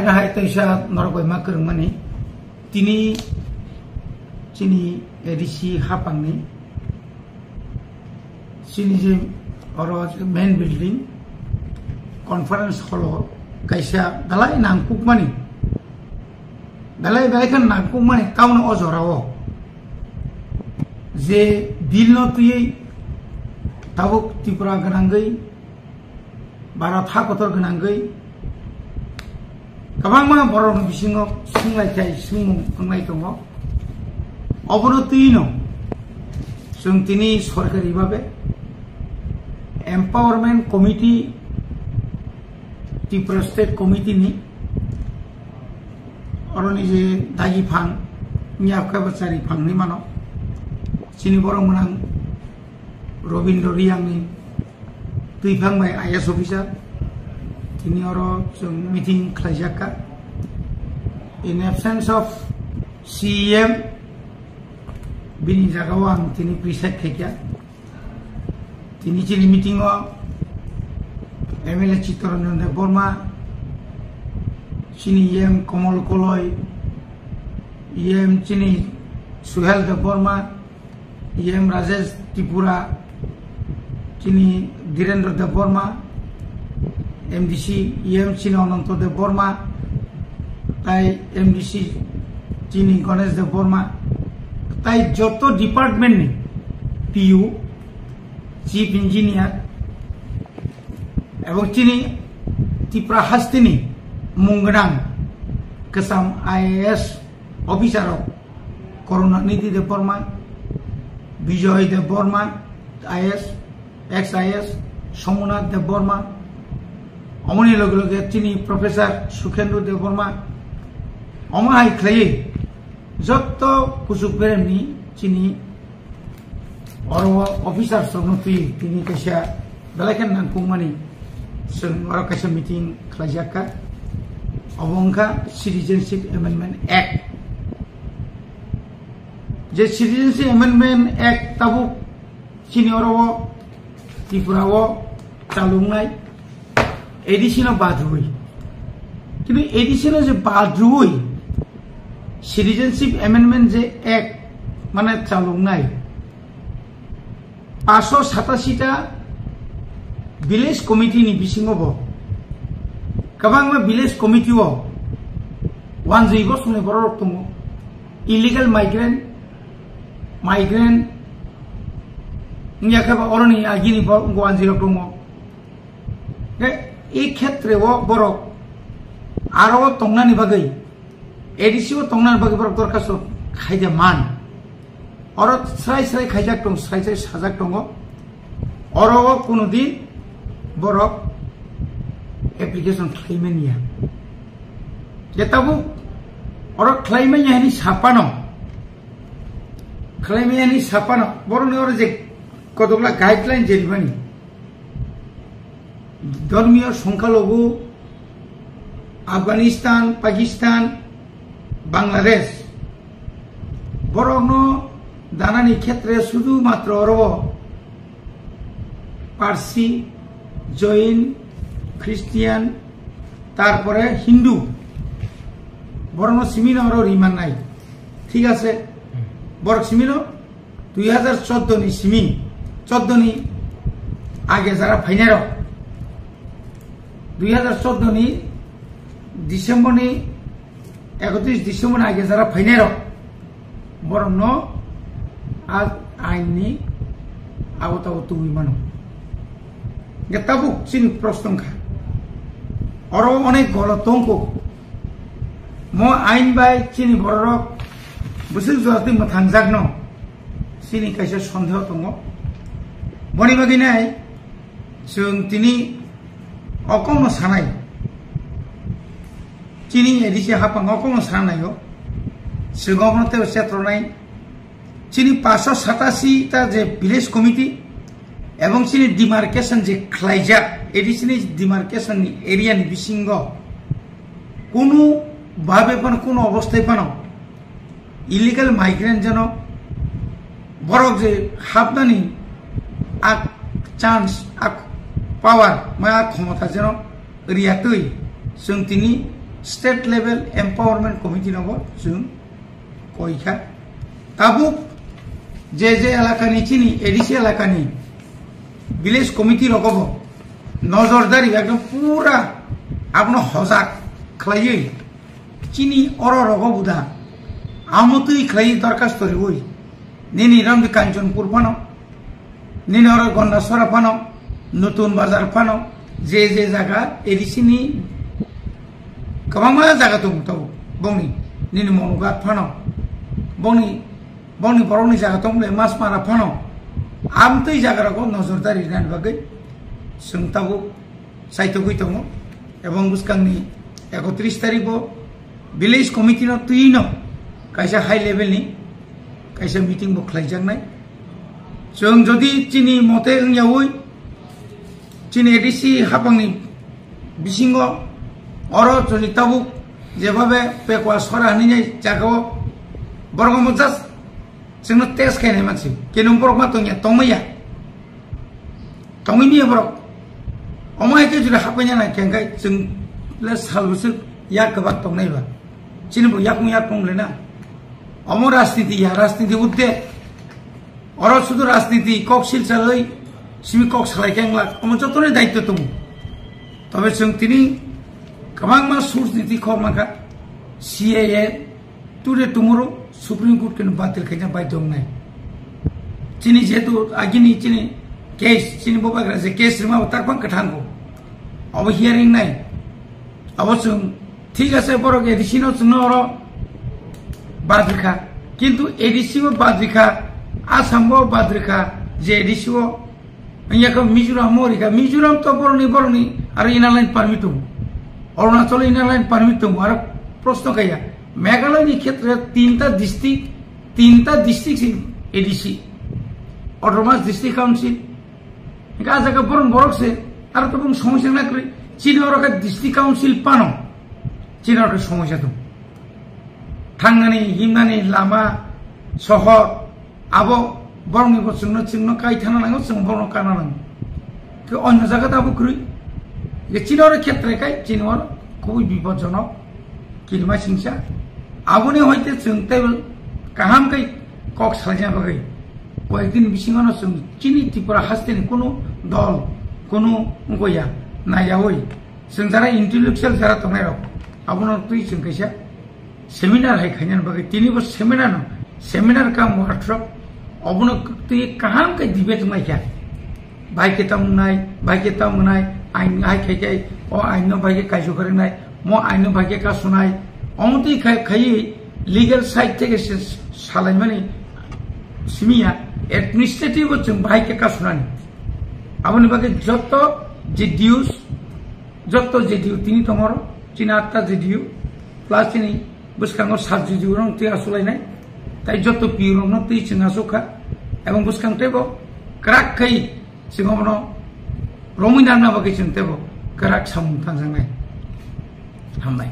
Aina hai taisa norgoi makrung mani tini chini edisi hapangni sini je oro main building conference hall kaisa dalai nangkuk mani dalai kan nangkuk mani tauna ojorao je dilno tuye tabuk Tripura ganangai Bharat hakotor ganangai kabang mga borong bisingo sungai tay sung kungai tongo obono tuino sung tini sorkari babe empowerment committee Tripura state committee ni oroni je dagi phang nyapka bachari phang ni mano sini borong menang Robindro Riang ni tui phang mai IAS officer ini oro meeting klajaka in absence of CM bini jagawang tini preset kekya tini chini meeting o MLA Chittaranjan Debbarma chini EM Komal Koloi EM chini Suhel Debbarma EM Rajesh Tripura chini Dhirendra Debbarma MDC EM Chini Ananto Debbarma tai MDC Chini Ganesh Debbarma tai joto department ni PU chief engineer ebong chini Tripura hastini mungrang kesam IAS officer Karunanidhi Debbarma Bijoy Debbarma IAS ex IAS Somonath Debbarma Omoni log chini Professor Sukhendra Debbarma omai khlai jotto kusuk beremni chini oro officer sonutui tini kaisa balakan nangkung mani sung oro kaisa meeting khlajaka obongka Citizenship Amendment Act je Citizenship Amendment Act tabu chini oro Tripura o chalungai additional badrui কিন্তু additional যে badrui Citizenship Amendment যে Act মানে চালুং নাই 587 টা village committee ni bisingo bo kabangma village committee o wan jigo sune borok tungo illegal migrant nyakaba oroni agini bo wan jigo tungo এই ক্ষেত্রে ও বড় আরো তংনানি বাগৈ এডিসিও তংনানি বাগৈ বড় দরখাস্ত খাইজা মান অর স্রাই স্রাই খাইজাক দং স্রাই স্রাই সাজাক দং অর কোনদিন বড় অ্যাপ্লিকেশন ক্লেমেনিয়া যেতাবু অর ক্লেমেনিয়ানি সাপানো বড় নিওর যে কতগুলা গাইডলাইন জেরিবানি ধর্মীয় সংখ্যালঘু আফগানিস্তান পাকিস্তান বাংলাদেশ বরং দানানি ক্ষেত্রে শুধুমাত্র পার্সি জৈন খ্রিস্টিয়ান তারপরে হিন্দু বরং সিমিনো রিমান নাই ঠিক আছে বরং সিমিনো 2014 নি সিমি 14 নি আগে যারা final 2014 ni December ni 31 December aage jara final borno ag aini awtaw tuwi mano getabu chin prostongkha oro onek golotongko mo ain bai chini borok busil jorati mathangjak no chini kaisa sondheho tongo boni baginai sung tini অকনো সানাই চিনি ADC হাপাং অকনো সানাইও সিগমনতে সেত্রনাই চিনি 587 টা যে village committee এবং চিনি demarcation যে খ্লাইজা এডিসিনি demarcation area নি বিসিঙ্গ কোনো ভাবে কোনো অবস্থায় ইলিগাল মাইগ্রেন্ট যেন বরক যে হাবনানি আক চান্স আক পাওয়ার मा क्षमता जेन रियातै जों तिनि स्टेट लेवल एम्पावरमेंट कमिटी नगो जों कयखा ताबुक जे एलाकानि चिनि एडिसि एलाकानि विलेज कमिटी रगबो नजरदारी एकदम पूरा आपनो हजाक खलायै चिनि अरो रगबुदा आमतै खलायै दरखास्त रिवै निनि रामदि कांचनपुर फानो निनि अरो गन्डासरा फानो नतुन बाजार फानो जे जागा एडिसिनि गोबां जागा दं ताव बंनि निनि मनोगात फानो बंनि बर'नि जागा दं मासमारा फानो आमतै जागाराखौ नजरदारि होनायनि बागै जों ताबो साइटगै दङ এবং बुसकांनि 31 तारिखो विलेज कमिटिनो तुइनो कायसा हाई लेभेलनि कायसा मिटिं बो खालायजानाय जों जदि चिनि मते ओंयावै चिनि एडिसि हाबांनि बिसिङाव अरो जदि ताबुक जेभाबे पेकवा सरा हनिनाय जागाव बरगम जास्ट जोंनो टेस्ट खायनाय मानसि केनु बरग मा तंया तंमैया तंमैनि बरग अमाय के जुदि हाबैना ना केंगाय जों ले सालबसो या गोबां तंनायबा चिनिबो याक तंलेना अम राजनीति उद्दे अरो शुद्ध राजनीति कक सिलचालै सिमि कक सालायखेंला अम जतने दायित्व दं तबे जों तिनि गोबां मा सोर्स नीति खरमाखा CAA today tomorrow supreme court के बातिल खायना बाय दंनाय चिनि जेतु आगिनि चिनि केस चिनि बबाग्रा जे केस रिमा तारफां कथांगो अब हियरिंग नाय अब जों ठीक আছে बरक एडिसिनो जोंनो अरो बाद्रिखा किन्तु एडिसिबो बाद्रिखा आसामबो बाद्रिखा जे एडिसिबो याको मिजोराम मिजोराम तो बरनि आरो इनार लाइन पारमिट दं अरुणाचल इनार लाइन पारमिट दं आरो प्रश्न गैया मेघालयनि क्षेत्र तीनटा डिस्ट्रिक्ट एडिसि अटोनमास डिस्ट्रिक्ट काउंसिल गाजाका बरक से आरो तो बुं समस्या नाक्रि चिनरका डिस्ट्रिक्ट काउंसिल पानो चिनरका समस्या दं थांनानै हिमनानै लामा सहर आबो बरनि जोंनो कायथाना नांगौ जों बरनो काना नांगौ कि अन्य जायगा दाबो ख्रुइ ये चिनर क्षेत्र काय चिनर खुबै विपदजनक किरमा सिंसा आबुनि हयते जों टेबल काहाम काय कक सालजा बागै कयदिन बिसिङावनो जों चिनि त्रिपुरा हास्टेनि कोनो दल कोनो गया नायावै जों जारा इन्टेलेक्चुअल जारा तंनाय आबुनो तुइ जों कैसा सेमिनार है खायनान बागै तिनिबो सेमिनार का वर्कशॉप अबुनो तुइ काहाम काय डिबेट माइका भाइके तामनाय आइन हाय खायखाय अ आइन भाइके कायसो करनाय म आइन भाइके का सुनाय अमति खाय लीगल साइड থেকে सालायमानि सिमिया एडमिनिस्ट्रेटिव जों भाइके का सुनाय आबुनि बागै जत्त जेडियू तिनि तमर चिना 8टा जेडियू प्लास चिनि बुसकांगो 7 जेडियू रं ति आसलायनाय ताइ जत्त पिरो न ति चिना सखा एवं बुसकांटेबो क्राक खै सिंगमनो रमिना ना बागै चिनतेबो क्राक सामुं थांजानाय हामबाय।